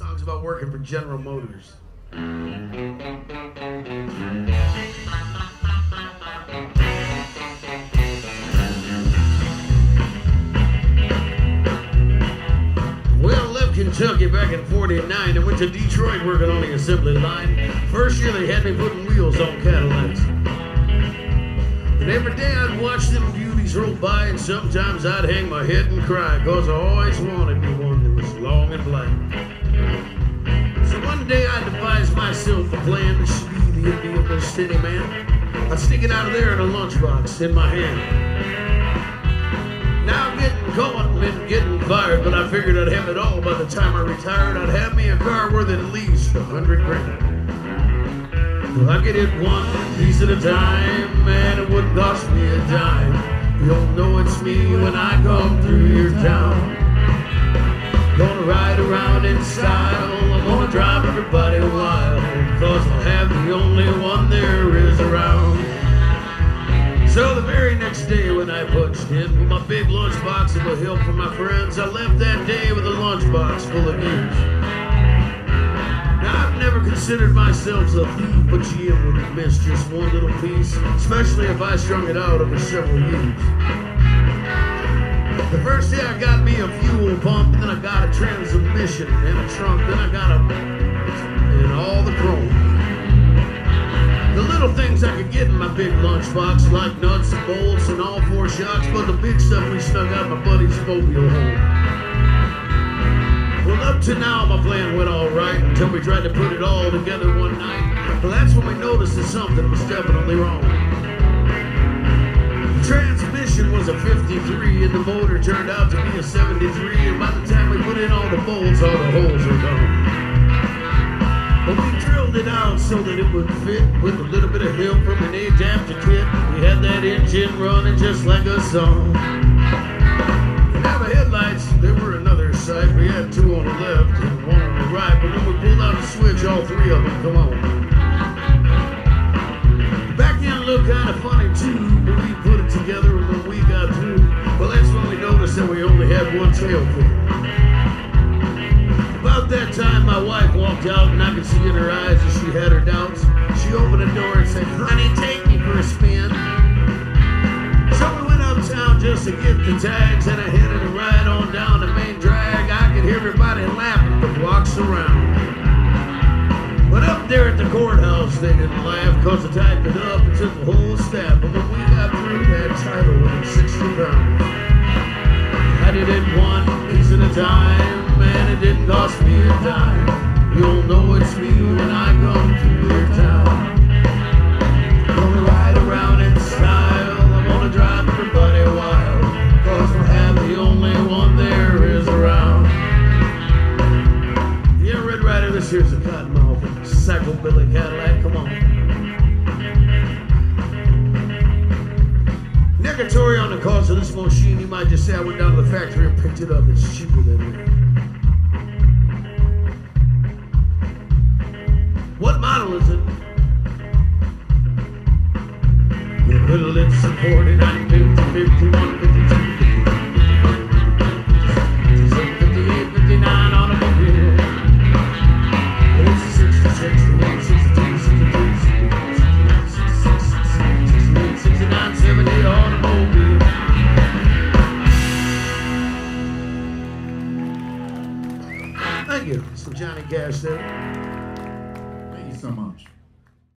Song's about working for General Motors. Well, left Kentucky back in '49 and went to Detroit working on the assembly line. First year they had me putting wheels on Cadillacs. And every day I'd watch them beauties roll by, and sometimes I'd hang my head and cry, cause I always wanted me one that was long and black. So one day I devised myself a plan to be the enviable steady man. I'd stick it out of there in a lunchbox in my hand. Now I'm getting caught and getting fired, but I figured I'd have it all by the time I retired. I'd have me a car worth at least $100 grand. Well, I get it one piece at a time, and it wouldn't cost me a dime. You'll know it's me when I come through your town. Gonna ride around in style, I'm gonna drive everybody wild, cause I'll have the only one there is around. So the very next day when I punched in with my big lunchbox and the help from my friends, I left that day with a lunchbox full of news. Now I've never considered myself a thief, but GM wouldn't miss just one little piece, especially if I strung it out over several years. The first day I got me a fuel pump, then I got a transmission and a trunk, then I got and all the chrome. The little things I could get in my big lunchbox, like nuts and bolts and all four shocks, but the big stuff we snuck out my buddy's mobile home. Well, up to now my plan went all right until we tried to put it all together one night. Well, that's when we noticed that something was definitely wrong. The transmission was a 53 and the motor turned out to be a 73, and by the time we put in all the bolts, all the holes were gone. But we drilled it out so that it would fit with a little bit of help from an adapter kit. We had that engine running just like a song. And now the headlights, they were another sight. We had two on the left and one on the right, but when we pulled out the switch, all three of them come on. Back end looked kind of funny too, but we put it together, and when we got through, well, that's when we noticed that we only had one tail fit. About that time, my wife walked out, and I could see in her eyes that she had her doubts. She opened the door and said, "Honey, take me for a spin." So we went uptown just to get the tags, and I headed right on down the main drag. I could hear everybody laughing for blocks around. But up there at the courthouse, they didn't laugh, cause I typed it up and took the whole staff. But when we got through, that title was 60 pounds. I did it one piece at a time, and it didn't cost me a dime. You'll know it's me when I come through your town. Gonna ride around in style, I'm gonna drive everybody wild, cause we'll have the only one there is around. Yeah, Red Rider, this here's a cottonmouth psychobilly Cadillac, come on. Negatory on the cost of this machine, you might just say I went down to the factory and picked it up. It's cheaper than that. What model is it? Well, it's a 49, 50, 51, 52, 57, 58, 59 automobile. It's a 60, 68, 62, 63, 66, 68, 69, 70 automobile. Thank you. Some Johnny Cash there. Thank you so much.